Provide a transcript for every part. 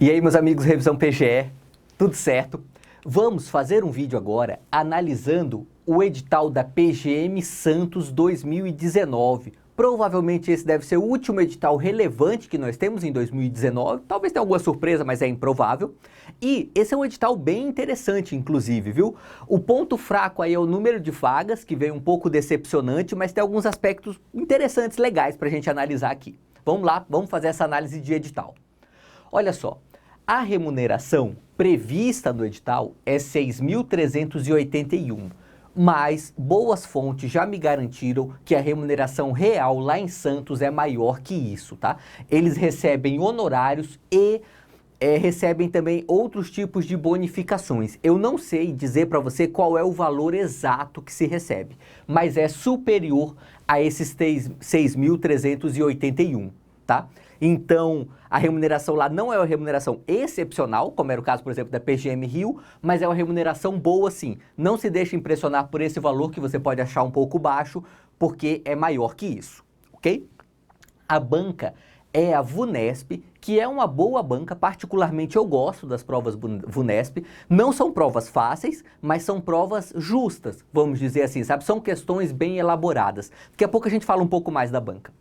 E aí, meus amigos, Revisão PGE, tudo certo? Vamos fazer um vídeo agora analisando o edital da PGM Santos 2019. Provavelmente esse deve ser o último edital relevante que nós temos em 2019. Talvez tenha alguma surpresa, mas é improvável. E esse é um edital bem interessante, inclusive, viu? O ponto fraco aí é o número de vagas, que veio um pouco decepcionante, mas tem alguns aspectos interessantes, legais para a gente analisar aqui. Vamos lá, vamos fazer essa análise de edital. Olha só, a remuneração prevista no edital é 6.381, mas boas fontes já me garantiram que a remuneração real lá em Santos é maior que isso, tá? Eles recebem honorários e recebem também outros tipos de bonificações. Eu não sei dizer para você qual é o valor exato que se recebe, mas é superior a esses 6.381, tá? Então, a remuneração lá não é uma remuneração excepcional, como era o caso, por exemplo, da PGM Rio, mas é uma remuneração boa sim. Não se deixe impressionar por esse valor que você pode achar um pouco baixo, porque é maior que isso, ok? A banca é a VUNESP, que é uma boa banca, particularmente eu gosto das provas VUNESP. Não são provas fáceis, mas são provas justas, vamos dizer assim, sabe? São questões bem elaboradas. Daqui a pouco a gente fala um pouco mais da banca.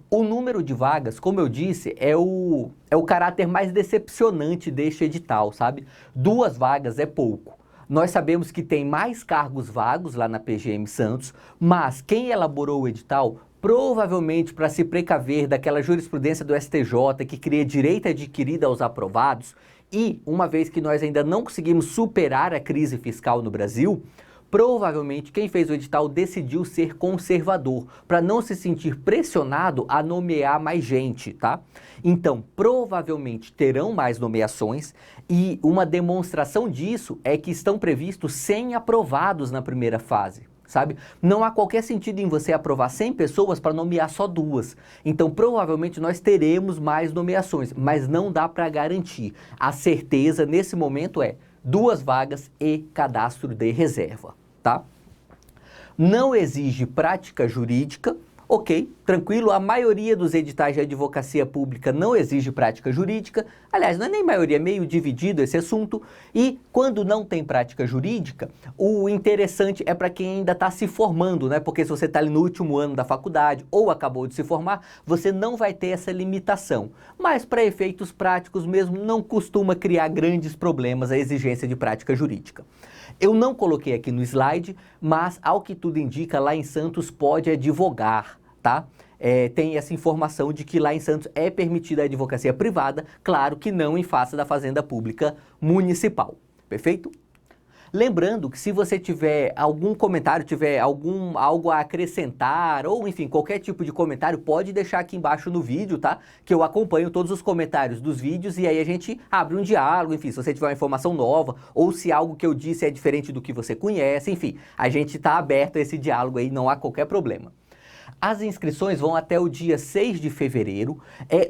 O número de vagas, como eu disse, é o caráter mais decepcionante deste edital, sabe? 2 vagas é pouco. Nós sabemos que tem mais cargos vagos lá na PGM Santos, mas quem elaborou o edital, provavelmente para se precaver daquela jurisprudência do STJ que cria direito adquirido aos aprovados, e uma vez que nós ainda não conseguimos superar a crise fiscal no Brasil, provavelmente quem fez o edital decidiu ser conservador, para não se sentir pressionado a nomear mais gente, tá? Então, provavelmente terão mais nomeações e uma demonstração disso é que estão previstos 100 aprovados na primeira fase, sabe? Não há qualquer sentido em você aprovar 100 pessoas para nomear só 2. Então, provavelmente nós teremos mais nomeações, mas não dá para garantir. A certeza nesse momento é 2 vagas e cadastro de reserva, tá? Não exige prática jurídica, ok, tranquilo, a maioria dos editais de advocacia pública não exige prática jurídica, aliás, não é nem maioria, é meio dividido esse assunto, e quando não tem prática jurídica, o interessante é para quem ainda está se formando, né, porque se você está ali no último ano da faculdade ou acabou de se formar, você não vai ter essa limitação, mas para efeitos práticos mesmo não costuma criar grandes problemas a exigência de prática jurídica. Eu não coloquei aqui no slide, mas ao que tudo indica, lá em Santos pode advogar, tá? Tem essa informação de que lá em Santos é permitida a advocacia privada, claro que não em face da Fazenda Pública Municipal, perfeito? Lembrando que se você tiver algum comentário, tiver algo a acrescentar, ou enfim, qualquer tipo de comentário, pode deixar aqui embaixo no vídeo, tá? Que eu acompanho todos os comentários dos vídeos e aí a gente abre um diálogo, enfim, se você tiver uma informação nova, ou se algo que eu disse é diferente do que você conhece, enfim, a gente está aberto a esse diálogo aí, não há qualquer problema. As inscrições vão até o dia 6 de fevereiro,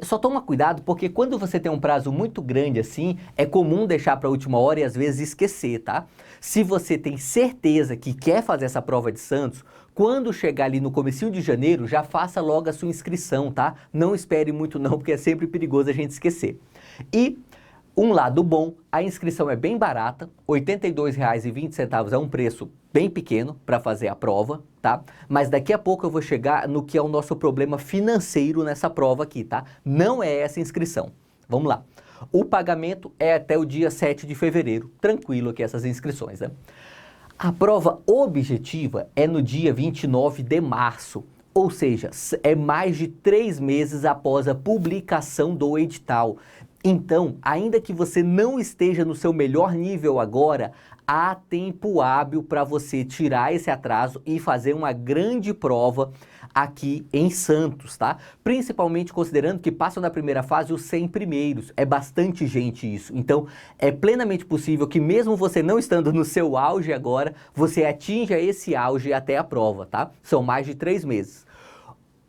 só toma cuidado porque quando você tem um prazo muito grande assim, é comum deixar para a última hora e às vezes esquecer, tá? Se você tem certeza que quer fazer essa prova de Santos, quando chegar ali no comecinho de janeiro, já faça logo a sua inscrição, tá? Não espere muito não, porque é sempre perigoso a gente esquecer. E um lado bom, a inscrição é bem barata, R$ 82,20 é um preço bem pequeno para fazer a prova, tá? Mas daqui a pouco eu vou chegar no que é o nosso problema financeiro nessa prova aqui, tá? Não é essa inscrição. Vamos lá. O pagamento é até o dia 7 de fevereiro, tranquilo aqui essas inscrições, né? A prova objetiva é no dia 29 de março. Ou seja, é mais de 3 meses após a publicação do edital. Então, ainda que você não esteja no seu melhor nível agora, há tempo hábil para você tirar esse atraso e fazer uma grande prova aqui em Santos, tá? Principalmente considerando que passam na primeira fase os 100 primeiros. É bastante gente isso. Então, é plenamente possível que mesmo você não estando no seu auge agora, você atinja esse auge até a prova, tá? São mais de 3 meses.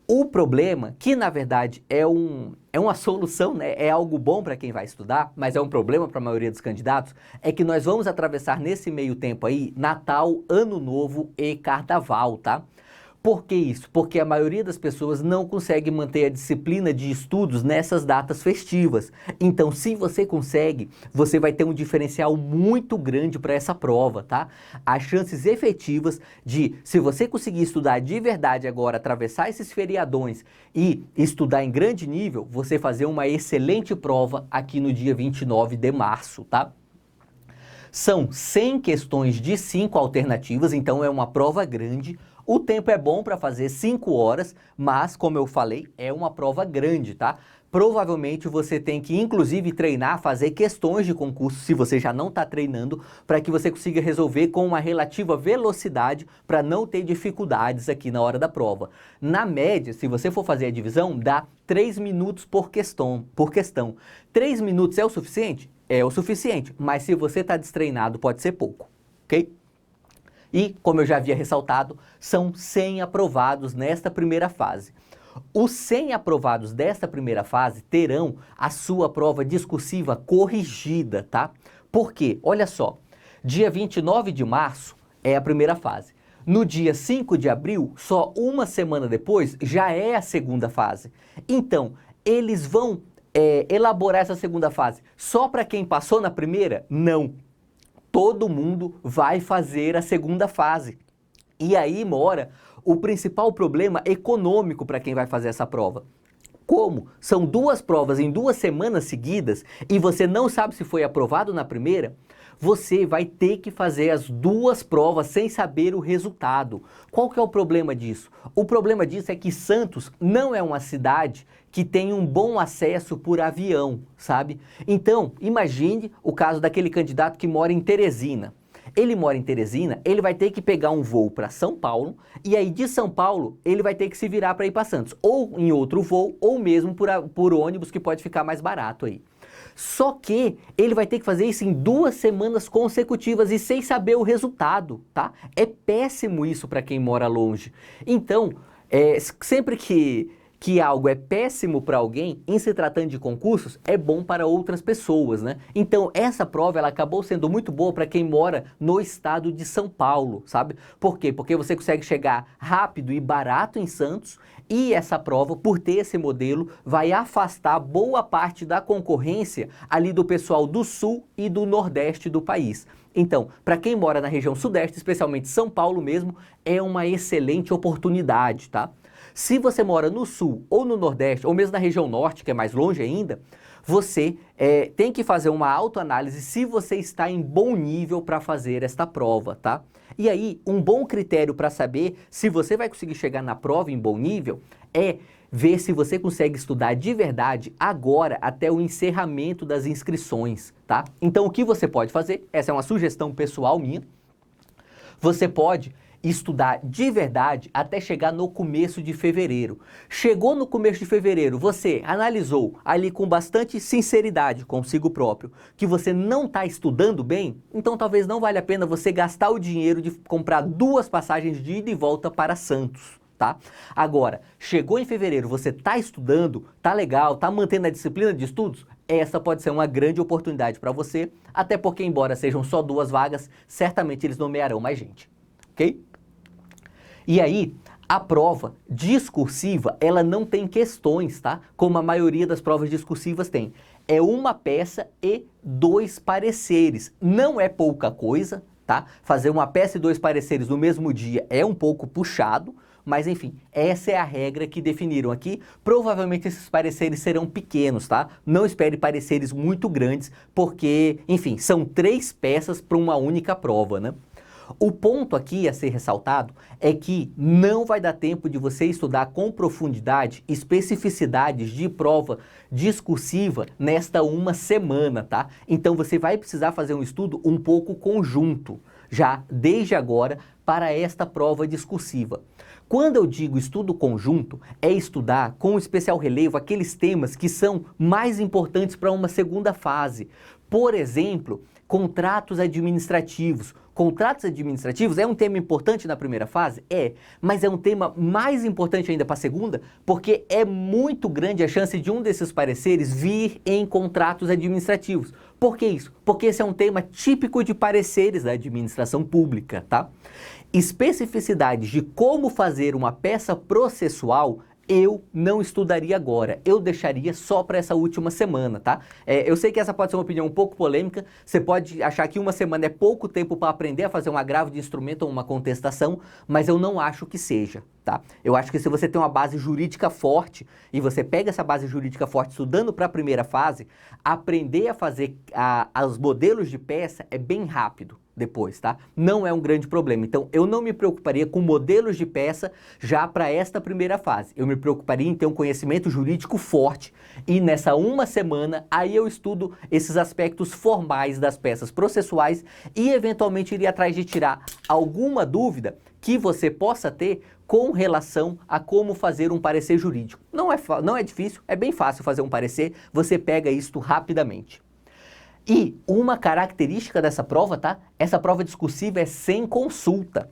O problema, que na verdade é uma solução, né? É algo bom para quem vai estudar, mas é um problema para a maioria dos candidatos, é que nós vamos atravessar nesse meio tempo aí Natal, Ano Novo e Carnaval, tá? Por que isso? Porque a maioria das pessoas não consegue manter a disciplina de estudos nessas datas festivas. Então, se você consegue, você vai ter um diferencial muito grande para essa prova, tá? As chances efetivas de, se você conseguir estudar de verdade agora, atravessar esses feriadões e estudar em grande nível, você fazer uma excelente prova aqui no dia 29 de março, tá? São 100 questões de 5 alternativas, então é uma prova grande. O tempo é bom para fazer 5 horas, mas, como eu falei, é uma prova grande, tá? Provavelmente você tem que, inclusive, treinar, fazer questões de concurso, se você já não está treinando, para que você consiga resolver com uma relativa velocidade, para não ter dificuldades aqui na hora da prova. Na média, se você for fazer a divisão, dá 3 minutos por questão. 3 minutos é o suficiente? É o suficiente, mas se você está destreinado, pode ser pouco, ok? E, como eu já havia ressaltado, são 100 aprovados nesta primeira fase. Os 100 aprovados desta primeira fase terão a sua prova discursiva corrigida, tá? Por quê? Olha só, dia 29 de março é a primeira fase. No dia 5 de abril, só uma semana depois, já é a segunda fase. Então, eles vão elaborar essa segunda fase só para quem passou na primeira? Não. Todo mundo vai fazer a segunda fase. E aí mora o principal problema econômico para quem vai fazer essa prova. Como são 2 provas em 2 semanas seguidas e você não sabe se foi aprovado na primeira, você vai ter que fazer as 2 provas sem saber o resultado. Qual que é o problema disso? O problema disso é que Santos não é uma cidade que tem um bom acesso por avião, sabe? Então, imagine o caso daquele candidato que mora em Teresina. Ele mora em Teresina, ele vai ter que pegar um voo para São Paulo e aí de São Paulo ele vai ter que se virar para ir para Santos, ou em outro voo, ou mesmo por ônibus, que pode ficar mais barato aí. Só que ele vai ter que fazer isso em 2 semanas consecutivas e sem saber o resultado, tá? É péssimo isso para quem mora longe. Então, sempre que algo é péssimo para alguém, em se tratando de concursos, é bom para outras pessoas, né? Então, essa prova, ela acabou sendo muito boa para quem mora no estado de São Paulo, sabe? Por quê? Porque você consegue chegar rápido e barato em Santos, e essa prova, por ter esse modelo, vai afastar boa parte da concorrência ali do pessoal do sul e do nordeste do país. Então, para quem mora na região sudeste, especialmente São Paulo mesmo, é uma excelente oportunidade, tá? Se você mora no sul ou no nordeste, ou mesmo na região norte, que é mais longe ainda, você tem que fazer uma autoanálise se você está em bom nível para fazer esta prova, tá? E aí, um bom critério para saber se você vai conseguir chegar na prova em bom nível é ver se você consegue estudar de verdade agora até o encerramento das inscrições, tá? Então, o que você pode fazer, essa é uma sugestão pessoal minha, você pode estudar de verdade até chegar no começo de fevereiro. Chegou no começo de fevereiro, você analisou ali com bastante sinceridade consigo próprio que você não está estudando bem, então talvez não valha a pena você gastar o dinheiro de comprar 2 passagens de ida e volta para Santos, tá? Agora, chegou em fevereiro, você está estudando, tá legal, tá mantendo a disciplina de estudos, essa pode ser uma grande oportunidade para você, até porque embora sejam só 2 vagas, certamente eles nomearão mais gente, ok? E aí, a prova discursiva, ela não tem questões, tá? Como a maioria das provas discursivas tem. É uma peça e 2 pareceres. Não é pouca coisa, tá? Fazer uma peça e 2 pareceres no mesmo dia é um pouco puxado, mas enfim, essa é a regra que definiram aqui. Provavelmente esses pareceres serão pequenos, tá? Não espere pareceres muito grandes, porque, enfim, são 3 peças para uma única prova, né? O ponto aqui a ser ressaltado é que não vai dar tempo de você estudar com profundidade especificidades de prova discursiva nesta uma semana, tá? Então você vai precisar fazer um estudo um pouco conjunto, já desde agora, para esta prova discursiva. Quando eu digo estudo conjunto, é estudar com especial relevo aqueles temas que são mais importantes para uma segunda fase. Por exemplo, contratos administrativos. Contratos administrativos é um tema importante na primeira fase? É, mas é um tema mais importante ainda para a segunda, porque é muito grande a chance de um desses pareceres vir em contratos administrativos. Por que isso? Porque esse é um tema típico de pareceres da administração pública, tá? especificidades de como fazer uma peça processual, eu não estudaria agora, eu deixaria só para essa última semana, tá? Eu sei que essa pode ser uma opinião um pouco polêmica, você pode achar que uma semana é pouco tempo para aprender a fazer um agravo de instrumento ou uma contestação, mas eu não acho que seja, tá? Eu acho que se você tem uma base jurídica forte e você pega essa base jurídica forte estudando para a primeira fase, aprender a fazer os modelos de peça é bem rápido depois, tá? Não é um grande problema. Então, eu não me preocuparia com modelos de peça já para esta primeira fase. Eu me preocuparia em ter um conhecimento jurídico forte e nessa uma semana, aí eu estudo esses aspectos formais das peças processuais e eventualmente iria atrás de tirar alguma dúvida que você possa ter com relação a como fazer um parecer jurídico. Não é difícil, é bem fácil fazer um parecer, você pega isto rapidamente. E uma característica dessa prova, tá? Essa prova discursiva é sem consulta.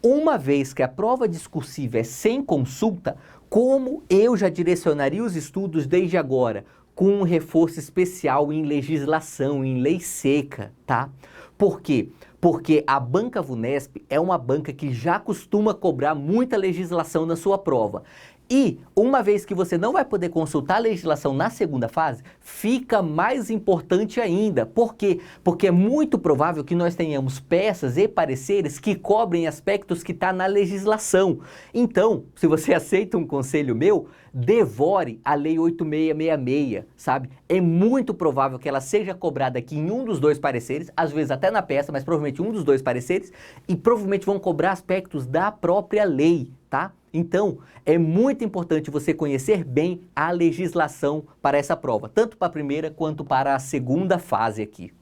Uma vez que a prova discursiva é sem consulta, como eu já direcionaria os estudos desde agora? Com um reforço especial em legislação, em lei seca, tá? Por quê? Porque a banca VUNESP é uma banca que já costuma cobrar muita legislação na sua prova. E, uma vez que você não vai poder consultar a legislação na segunda fase, fica mais importante ainda. Por quê? Porque é muito provável que nós tenhamos peças e pareceres que cobrem aspectos que estão na legislação. Então, se você aceita um conselho meu, devore a Lei 8666, sabe? É muito provável que ela seja cobrada aqui em um dos dois pareceres, às vezes até na peça, mas provavelmente um dos dois pareceres, e provavelmente vão cobrar aspectos da própria lei, tá? Então, é muito importante você conhecer bem a legislação para essa prova, tanto para a primeira quanto para a segunda fase aqui.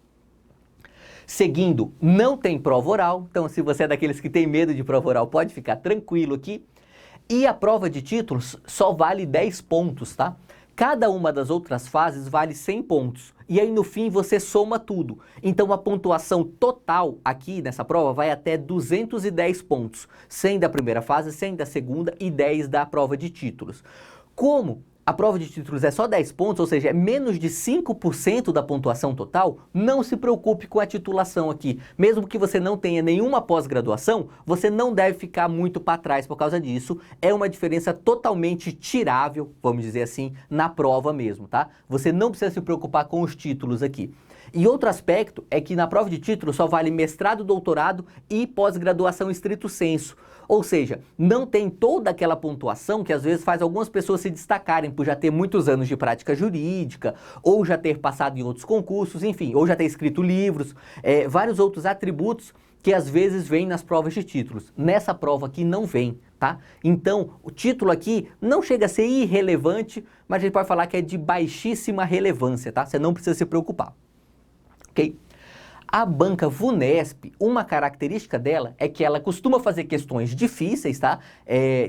Seguindo, não tem prova oral, então se você é daqueles que tem medo de prova oral, pode ficar tranquilo aqui. E a prova de títulos só vale 10 pontos, tá? Cada uma das outras fases vale 100 pontos. E aí no fim você soma tudo. Então a pontuação total aqui nessa prova vai até 210 pontos. 100 da primeira fase, 100 da segunda e 10 da prova de títulos. Como a prova de títulos é só 10 pontos, ou seja, é menos de 5% da pontuação total, não se preocupe com a titulação aqui. Mesmo que você não tenha nenhuma pós-graduação, você não deve ficar muito para trás por causa disso. É uma diferença totalmente tirável, vamos dizer assim, na prova mesmo, tá? Você não precisa se preocupar com os títulos aqui. E outro aspecto é que na prova de título só vale mestrado, doutorado e pós-graduação estrito sensu. Ou seja, não tem toda aquela pontuação que às vezes faz algumas pessoas se destacarem por já ter muitos anos de prática jurídica, ou já ter passado em outros concursos, enfim, ou já ter escrito livros, vários outros atributos que às vezes vêm nas provas de títulos. Nessa prova aqui não vem, tá? Então, o título aqui não chega a ser irrelevante, mas a gente pode falar que é de baixíssima relevância, tá? Você não precisa se preocupar. Ok? A banca VUNESP, uma característica dela é que ela costuma fazer questões difíceis, tá?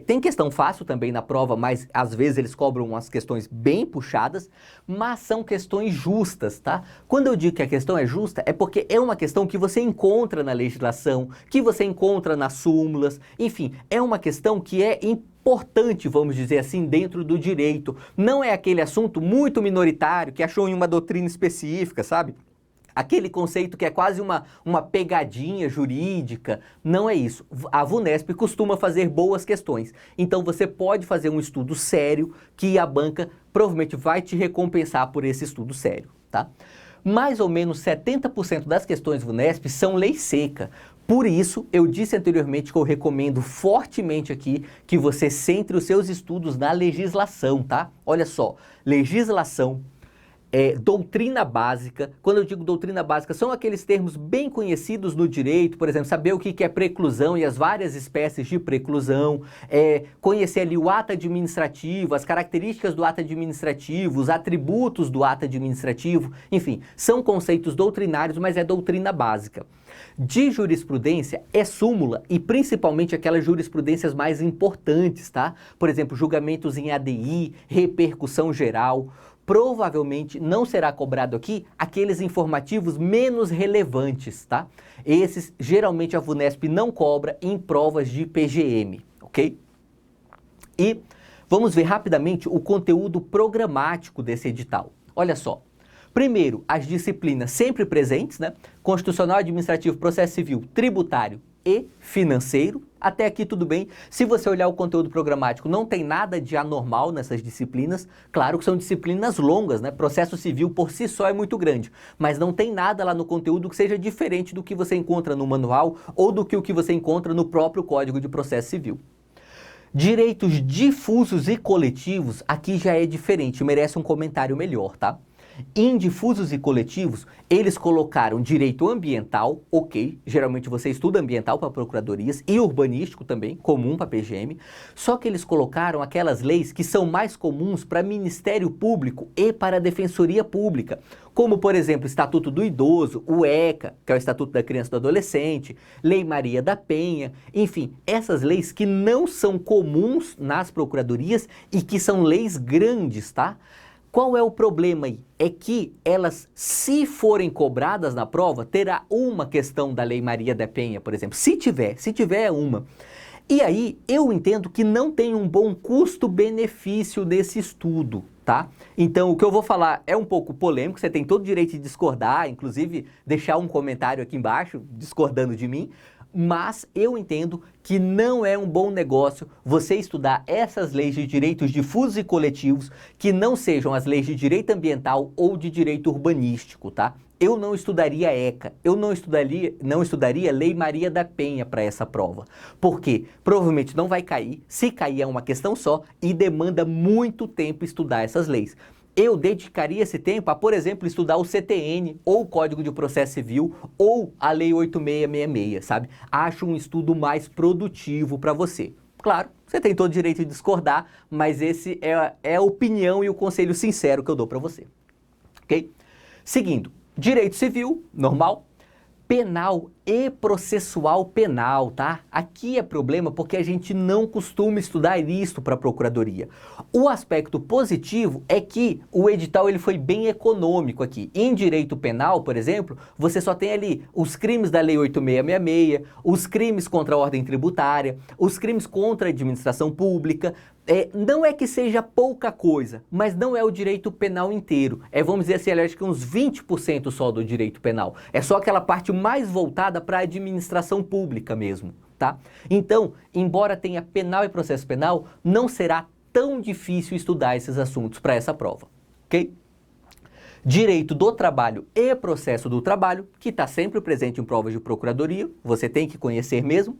Tem questão fácil também na prova, mas às vezes eles cobram umas questões bem puxadas, mas são questões justas, tá? Quando eu digo que a questão é justa, é porque é uma questão que você encontra na legislação, que você encontra nas súmulas, enfim, é uma questão que é importante, vamos dizer assim, dentro do direito. Não é aquele assunto muito minoritário que achou em uma doutrina específica, sabe? Aquele conceito que é quase uma pegadinha jurídica, não é isso. A VUNESP costuma fazer boas questões. Então você pode fazer um estudo sério que a banca provavelmente vai te recompensar por esse estudo sério, tá? Mais ou menos 70% das questões VUNESP são lei seca. Por isso, eu disse anteriormente que eu recomendo fortemente aqui que você centre os seus estudos na legislação, tá? Olha só, legislação, doutrina básica. Quando eu digo doutrina básica, são aqueles termos bem conhecidos no direito, por exemplo, saber o que é preclusão e as várias espécies de preclusão, conhecer ali o ato administrativo, as características do ato administrativo, os atributos do ato administrativo, enfim, são conceitos doutrinários, mas é doutrina básica. De jurisprudência é súmula e principalmente aquelas jurisprudências mais importantes, tá? Por exemplo, julgamentos em ADI, repercussão geral. Provavelmente não será cobrado aqui aqueles informativos menos relevantes, tá? Esses, geralmente a VUNESP não cobra em provas de PGM, ok? E vamos ver rapidamente o conteúdo programático desse edital. Olha só. Primeiro, as disciplinas sempre presentes, né? Constitucional, administrativo, processo civil, tributário e financeiro. Até aqui tudo bem. Se você olhar o conteúdo programático, não tem nada de anormal nessas disciplinas. Claro que são disciplinas longas, né? Processo civil por si só é muito grande, mas não tem nada lá no conteúdo que seja diferente do que você encontra no manual ou do que o que você encontra no próprio Código de Processo Civil. Direitos difusos e coletivos, aqui já é diferente, merece um comentário melhor, tá? Em difusos e coletivos, eles colocaram direito ambiental, ok, geralmente você estuda ambiental para procuradorias, e urbanístico também, comum para PGM, só que eles colocaram aquelas leis que são mais comuns para Ministério Público e para a Defensoria Pública, como, por exemplo, Estatuto do Idoso, o ECA, que é o Estatuto da Criança e do Adolescente, Lei Maria da Penha, enfim, essas leis que não são comuns nas procuradorias e que são leis grandes, tá? Qual é o problema aí? É que elas, se forem cobradas na prova, terá uma questão da Lei Maria da Penha, por exemplo. Se tiver uma. E aí, eu entendo que não tem um bom custo-benefício nesse estudo, tá? Então, o que eu vou falar é um pouco polêmico, você tem todo o direito de discordar, inclusive deixar um comentário aqui embaixo, discordando de mim, mas eu entendo que não é um bom negócio você estudar essas leis de direitos difusos e coletivos que não sejam as leis de direito ambiental ou de direito urbanístico, tá? Eu não estudaria ECA, eu não estudaria Lei Maria da Penha para essa prova, porque provavelmente não vai cair, se cair é uma questão só e demanda muito tempo estudar essas leis. Eu dedicaria esse tempo a, por exemplo, estudar o CTN, ou o Código de Processo Civil, ou a Lei 8666, sabe? Acho um estudo mais produtivo para você. Claro, você tem todo o direito de discordar, mas esse é a opinião e o conselho sincero que eu dou para você. Ok? Seguindo, direito civil, normal. Penal e processual penal, tá? Aqui é problema porque a gente não costuma estudar isso para a procuradoria. O aspecto positivo é que o edital ele foi bem econômico aqui. Em direito penal, por exemplo, você só tem ali os crimes da Lei 8666, os crimes contra a ordem tributária, os crimes contra a administração pública. Não é que seja pouca coisa, mas não é o direito penal inteiro. Vamos dizer assim, acho que uns 20% só do direito penal. É só aquela parte mais voltada para a administração pública mesmo, tá? Então, embora tenha penal e processo penal, não será tão difícil estudar esses assuntos para essa prova, ok? Direito do trabalho e processo do trabalho, que está sempre presente em provas de procuradoria, você tem que conhecer mesmo.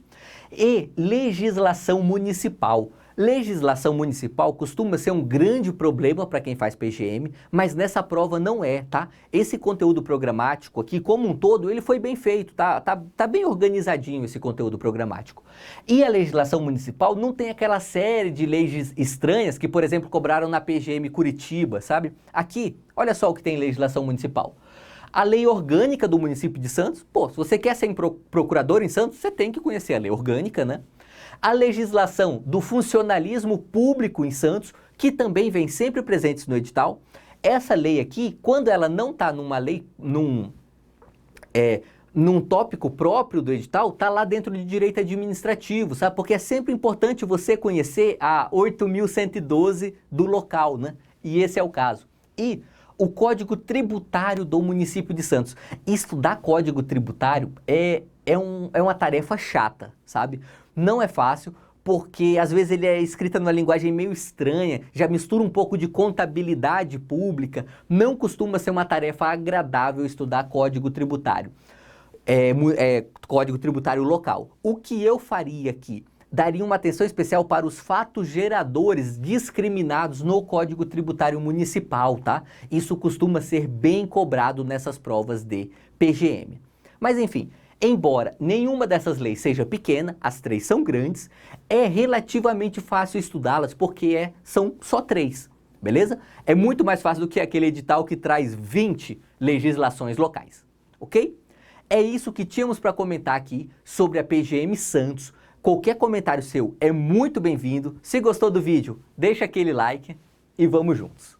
E legislação municipal. Legislação municipal costuma ser um grande problema para quem faz PGM, mas nessa prova não é, tá? Esse conteúdo programático aqui, como um todo, ele foi bem feito, tá bem organizadinho esse conteúdo programático. E a legislação municipal não tem aquela série de leis estranhas que, por exemplo, cobraram na PGM Curitiba, sabe? Aqui, olha só o que tem em legislação municipal. A lei orgânica do município de Santos, se você quer ser procurador em Santos, você tem que conhecer a lei orgânica, né? A legislação do funcionalismo público em Santos, que também vem sempre presente no edital. Essa lei aqui, quando ela não está numa lei, num tópico próprio do edital, está lá dentro de direito administrativo, sabe? Porque é sempre importante você conhecer a 8.112 do local, né? E esse é o caso. E o Código Tributário do município de Santos. Estudar Código Tributário é uma tarefa chata, sabe? Não é fácil, porque às vezes ele é escrito numa linguagem meio estranha, já mistura um pouco de contabilidade pública, não costuma ser uma tarefa agradável estudar Código Tributário, Código Tributário local. O que eu faria aqui? Daria uma atenção especial para os fatos geradores discriminados no Código Tributário Municipal, tá? Isso costuma ser bem cobrado nessas provas de PGM. Mas enfim, embora nenhuma dessas leis seja pequena, as três são grandes, é relativamente fácil estudá-las porque são só três, beleza? É muito mais fácil do que aquele edital que traz 20 legislações locais, ok? É isso que tínhamos para comentar aqui sobre a PGM Santos. Qualquer comentário seu é muito bem-vindo. Se gostou do vídeo, deixa aquele like e vamos juntos.